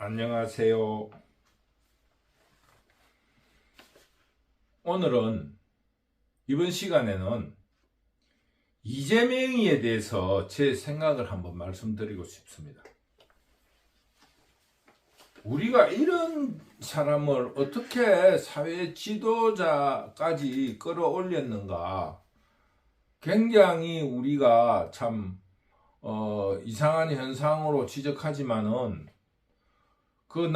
안녕하세요. 오늘은 이번 시간에는 이재명이에 대해서 제 생각을 한번 말씀드리고 싶습니다. 우리가 이런 사람을 어떻게 사회 지도자까지 끌어올렸는가, 굉장히 우리가 참 이상한 현상으로 지적하지만은 그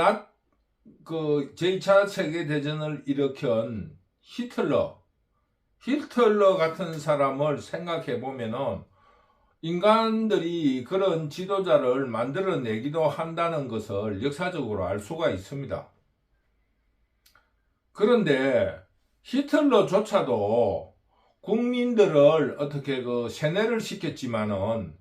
제2차 세계대전을 일으킨 히틀러 같은 사람을 생각해 보면은 인간들이 그런 지도자를 만들어내기도 한다는 것을 역사적으로 알 수가 있습니다. 그런데 히틀러조차도 국민들을 어떻게 세뇌를 시켰지만은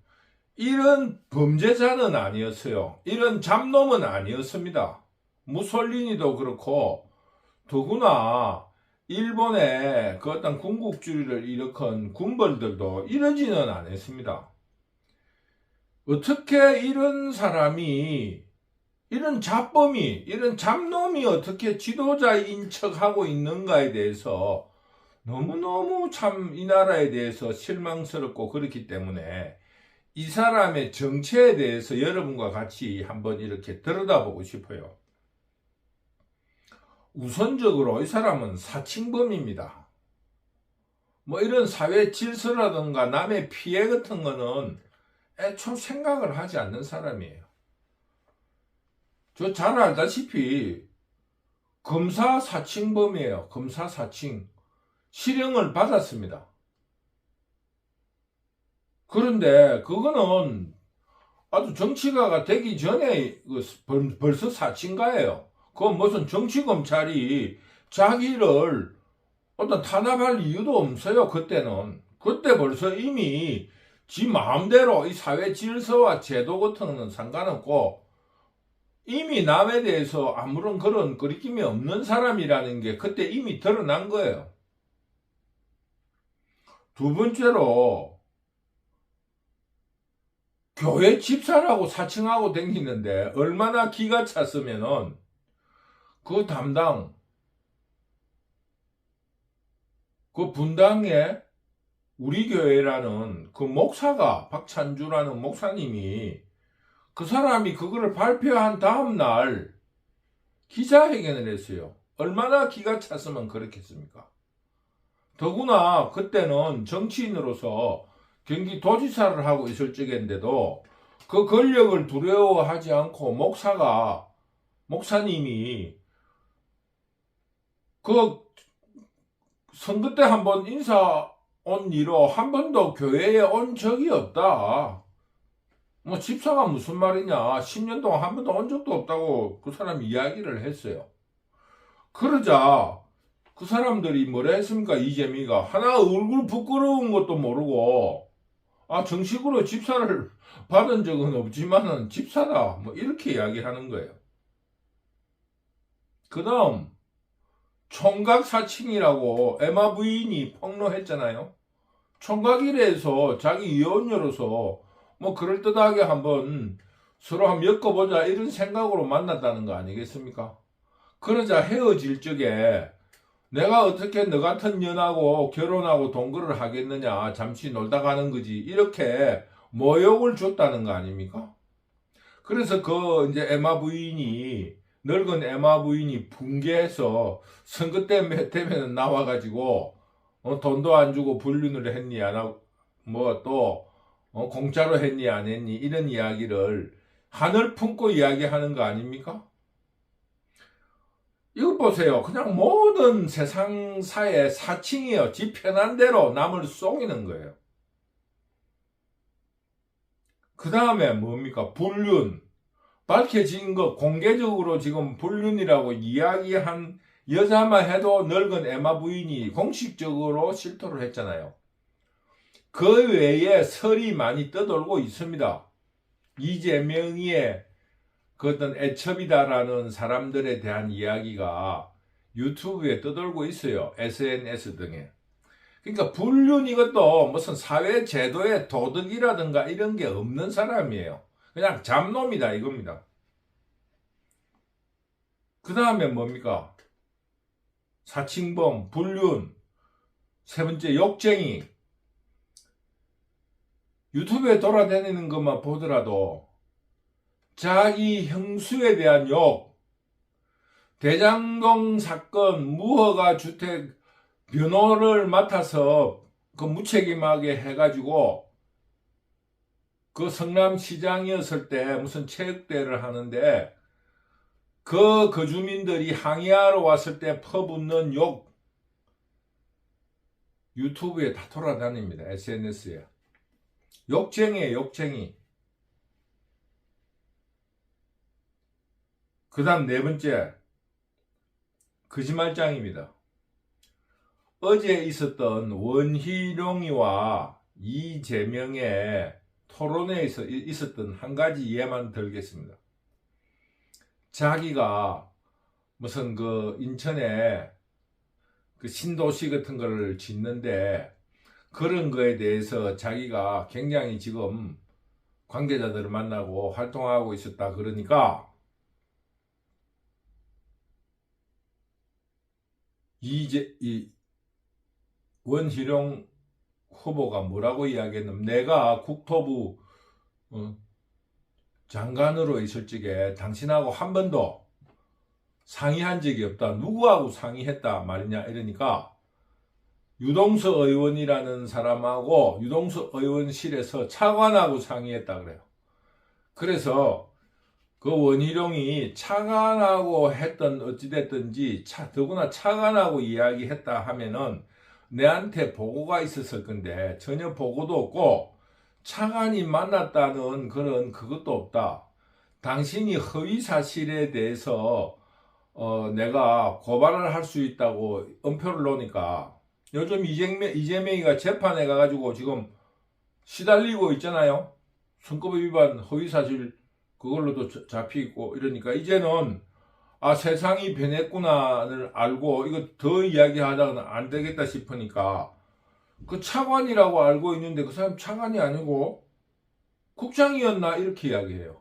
이런 범죄자는 아니었어요. 이런 잡놈은 아니었습니다. 무솔리니도 그렇고 더구나 일본의 그 어떤 군국주의를 일으킨 군벌들도 이러지는 않았습니다. 어떻게 이런 사람이, 이런 잡범이, 이런 잡놈이 어떻게 지도자인 척하고 있는가에 대해서 너무너무 참 이 나라에 대해서 실망스럽고 그렇기 때문에 이 사람의 정체에 대해서 여러분과 같이 한번 이렇게 들여다보고 싶어요. 우선적으로 이 사람은 사칭범입니다. 뭐 이런 사회 질서라든가 남의 피해 같은 거는 애초 생각을 하지 않는 사람이에요. 저 잘 알다시피 검사 사칭범이에요. 검사 사칭. 실형을 받았습니다. 그런데 그거는 아주 정치가가 되기 전에 벌써 사칭가예요. 그건 무슨 정치검찰이 자기를 어떤 탄압할 이유도 없어요. 그때 벌써 이미 지 마음대로 이 사회 질서와 제도 같은 거는 상관없고 이미 남에 대해서 아무런 그런 거리낌이 없는 사람이라는 게 그때 이미 드러난 거예요. 두 번째로 교회 집사라고 사칭하고 다니는데 얼마나 기가 찼으면은 그 담당, 그 분당에 우리 교회라는 그 목사가, 박찬주라는 목사님이 그 사람이 그거를 발표한 다음날 기자회견을 했어요. 얼마나 기가 찼으면 그렇겠습니까? 더구나 그때는 정치인으로서 경기도지사를 하고 있을 적인데도 그 권력을 두려워하지 않고 목사님이 그 선거 때 한번 인사 온 이로 한 번도 교회에 온 적이 없다. 뭐 집사가 무슨 말이냐. 10년 동안 한 번도 온 적도 없다고 그 사람이 이야기를 했어요. 그러자 그 사람들이 뭐라 했습니까? 이재명이가 하나 얼굴 부끄러운 것도 모르고 정식으로 집사를 받은 적은 없지만은 집사다. 뭐 이렇게 이야기하는 거예요. 그 다음 총각 사칭이라고 에마 부인이 폭로했잖아요. 총각이라서 자기 이혼녀로서 뭐 그럴듯하게 한번 서로 한번 엮어보자 이런 생각으로 만났다는 거 아니겠습니까? 그러자 헤어질 적에 내가 어떻게 너 같은 년하고 결혼하고 동거를 하겠느냐, 잠시 놀다 가는 거지, 이렇게 모욕을 줬다는 거 아닙니까? 그래서 이제 늙은 에마 부인이 붕괴해서 선거 때 되면 나와가지고 돈도 안 주고 불륜을 했니 안 하고 뭐 또 공짜로 했니 안 했니 이런 이야기를 하늘 품고 이야기하는 거 아닙니까? 이거 보세요. 그냥 모든 세상사의 사칭이에요. 지 편한 대로 남을 속이는 거예요. 그 다음에 뭡니까? 불륜. 밝혀진 거 공개적으로 지금 불륜이라고 이야기한 여자만 해도 늙은 에마 부인이 공식적으로 실토를 했잖아요. 그 외에 설이 많이 떠돌고 있습니다. 이재명이의 그 어떤 애첩이다라는 사람들에 대한 이야기가 유튜브에 떠돌고 있어요. SNS 등에. 그러니까 불륜 이것도 무슨 사회 제도의 도덕이라든가 이런 게 없는 사람이에요. 그냥 잡놈이다 이겁니다. 그 다음에 뭡니까? 사칭범, 불륜, 세 번째 욕쟁이. 유튜브에 돌아다니는 것만 보더라도 자기 형수에 대한 욕, 대장동 사건 무허가 주택 변호를 맡아서 그 무책임하게 해가지고 그 성남시장이었을 때 무슨 체육대회를 하는데 그 거주민들이 항의하러 왔을 때 퍼붓는 욕 유튜브에 다 돌아다닙니다. SNS에. 욕쟁이에요, 욕쟁이. 그 다음 네 번째, 거짓말장입니다. 어제 있었던 원희룡이와 이재명의 토론회에서 있었던 한 가지 예만 들겠습니다. 자기가 무슨 그 인천에 그 신도시 같은 걸 짓는데 그런 거에 대해서 자기가 굉장히 지금 관계자들을 만나고 활동하고 있었다 그러니까 이 원희룡 후보가 뭐라고 이야기했냐면 내가 국토부 장관으로 있을 적에 당신하고 한 번도 상의한 적이 없다. 누구하고 상의했다 말이냐 이러니까 유동수 의원이라는 사람하고 유동수 의원실에서 차관하고 상의했다 그래요. 그래서 그 원희룡이 차관하고 했던 어찌됐든지 더구나 차관하고 이야기했다 하면은 내한테 보고가 있었을 건데 전혀 보고도 없고 차관이 만났다는 그런 그것도 없다. 당신이 허위 사실에 대해서 내가 고발을 할 수 있다고 엄표를 놓으니까 요즘 이재명이가 재판에 가가지고 지금 시달리고 있잖아요. 선거법 위반 허위 사실 그걸로도 잡히고 이러니까 이제는 아 세상이 변했구나를 알고 이거 더 이야기하다가는 안 되겠다 싶으니까 그 차관이라고 알고 있는데 그 사람 차관이 아니고 국장이었나 이렇게 이야기해요.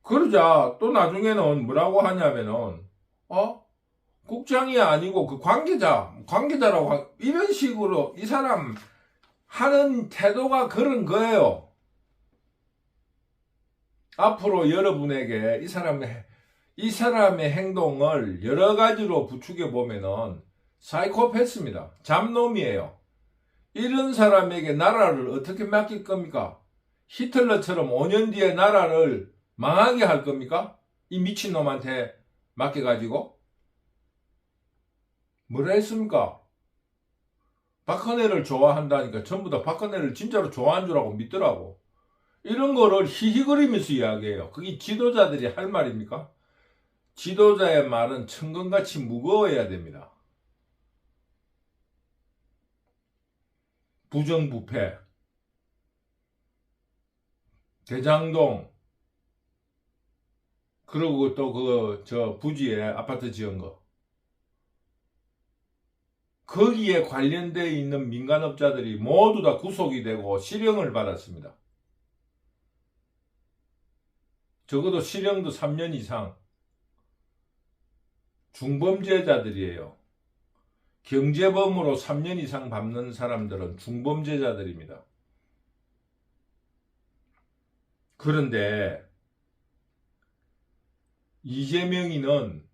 그러자 또 나중에는 뭐라고 하냐면은 국장이 아니고 그 관계자라고 이런 식으로 이 사람 하는 태도가 그런 거예요. 앞으로 여러분에게 이 사람의 행동을 여러 가지로 부추겨 보면은 사이코패스입니다. 잡놈이에요. 이런 사람에게 나라를 어떻게 맡길 겁니까? 히틀러처럼 5년 뒤에 나라를 망하게 할 겁니까? 이 미친놈한테 맡겨가지고? 뭐라 했습니까? 박근혜를 좋아한다니까 전부 다 박근혜를 진짜로 좋아한 줄 알고 믿더라고. 이런 거를 히히거리면서 이야기해요. 그게 지도자들이 할 말입니까? 지도자의 말은 천근같이 무거워야 됩니다. 부정부패, 대장동, 그리고 또 저 부지에 아파트 지은 거. 거기에 관련되어 있는 민간업자들이 모두 다 구속이 되고 실형을 받았습니다. 적어도 실형도 3년 이상. 중범죄자들이에요. 경제범으로 3년 이상 받는 사람들은 중범죄자들입니다. 그런데 이재명이는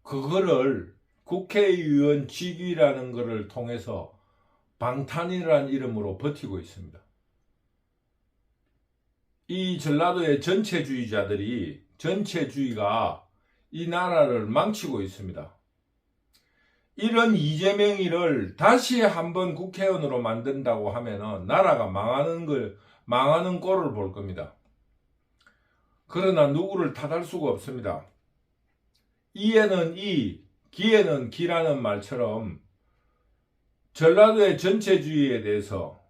그거를 국회의원 직위라는 것을 통해서 방탄이라는 이름으로 버티고 있습니다. 이 전라도의 전체주의가 이 나라를 망치고 있습니다. 이런 이재명이를 다시 한번 국회의원으로 만든다고 하면은 나라가 망하는 꼴을 볼 겁니다. 그러나 누구를 탓할 수가 없습니다. 이에는 이, 기에는 기라는 말처럼 전라도의 전체주의에 대해서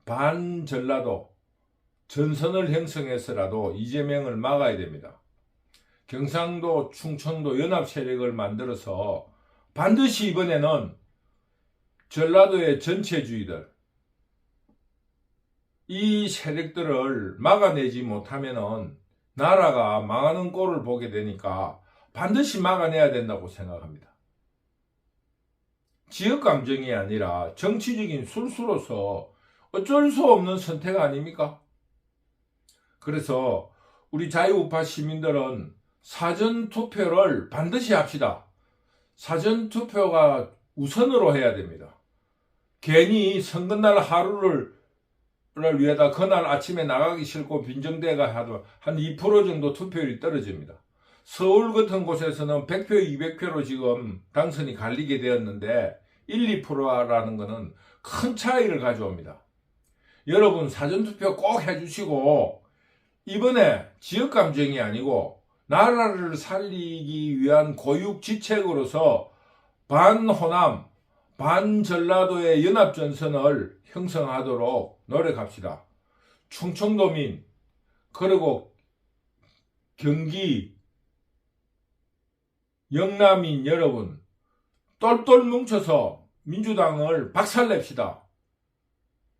반전라도 전선을 형성해서라도 이재명을 막아야 됩니다. 경상도, 충청도 연합 세력을 만들어서 반드시 이번에는 전라도의 전체주의들, 이 세력들을 막아내지 못하면은 나라가 망하는 꼴을 보게 되니까 반드시 막아내야 된다고 생각합니다. 지역 감정이 아니라 정치적인 술수로서 어쩔 수 없는 선택 아닙니까? 그래서 우리 자유우파 시민들은 사전투표를 반드시 합시다. 사전투표가 우선으로 해야 됩니다. 괜히 선거날 하루를 위해다 그날 아침에 나가기 싫고 빈정대가 하도 한 2% 정도 투표율이 떨어집니다. 서울 같은 곳에서는 100표, 200표로 지금 당선이 갈리게 되었는데 1, 2%라는 것은 큰 차이를 가져옵니다. 여러분 사전투표 꼭 해주시고 이번에 지역감정이 아니고 나라를 살리기 위한 고육지책으로서 반호남, 반전라도의 연합전선을 형성하도록 노력합시다. 충청도민 그리고 경기, 영남인 여러분 똘똘 뭉쳐서 민주당을 박살냅시다.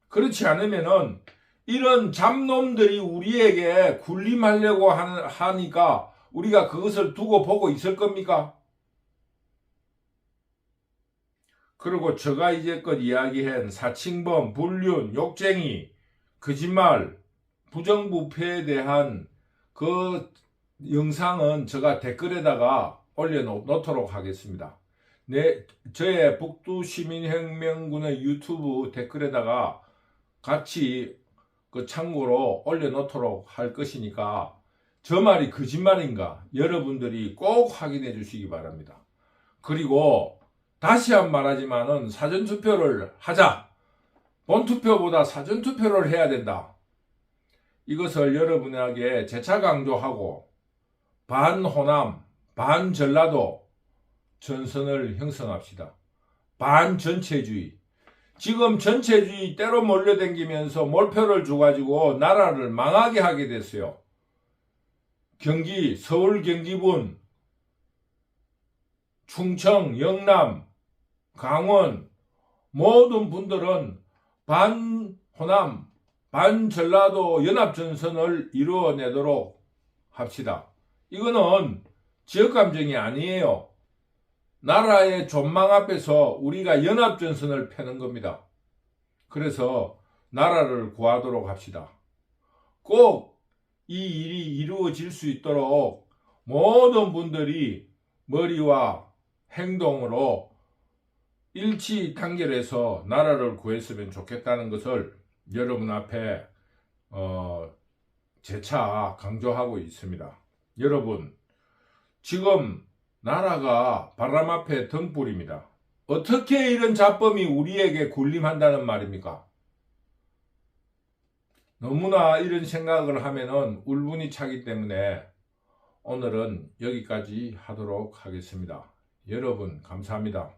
그렇지 않으면은 이런 잡놈들이 우리에게 군림하려고 하니까 우리가 그것을 두고 보고 있을 겁니까? 그리고 제가 이제껏 이야기한 사칭범, 불륜, 욕쟁이, 거짓말, 부정부패에 대한 그 영상은 제가 댓글에다가 올려놓도록 하겠습니다. 저의 북두시민혁명군의 유튜브 댓글에다가 같이 그 참고로 올려놓도록 할 것이니까 저 말이 거짓말인가 여러분들이 꼭 확인해 주시기 바랍니다. 그리고 다시 한 말하지만은 사전투표를 하자. 본투표보다 사전투표를 해야 된다. 이것을 여러분에게 재차 강조하고 반호남, 반전라도 전선을 형성합시다. 반전체주의. 지금 전체주의 때로 몰려다니면서 몰표를 줘가지고 나라를 망하게 하게 됐어요. 경기, 서울 경기분, 충청, 영남, 강원 모든 분들은 반호남, 반전라도 연합전선을 이루어내도록 합시다. 이거는 지역감정이 아니에요. 나라의 존망 앞에서 우리가 연합전선을 펴는 겁니다. 그래서 나라를 구하도록 합시다. 꼭 이 일이 이루어질 수 있도록 모든 분들이 머리와 행동으로 일치 단결해서 나라를 구했으면 좋겠다는 것을 여러분 앞에 재차 강조하고 있습니다. 여러분, 지금 나라가 바람 앞에 등불입니다. 어떻게 이런 잡범이 우리에게 군림한다는 말입니까? 너무나 이런 생각을 하면은 울분이 차기 때문에 오늘은 여기까지 하도록 하겠습니다. 여러분 감사합니다.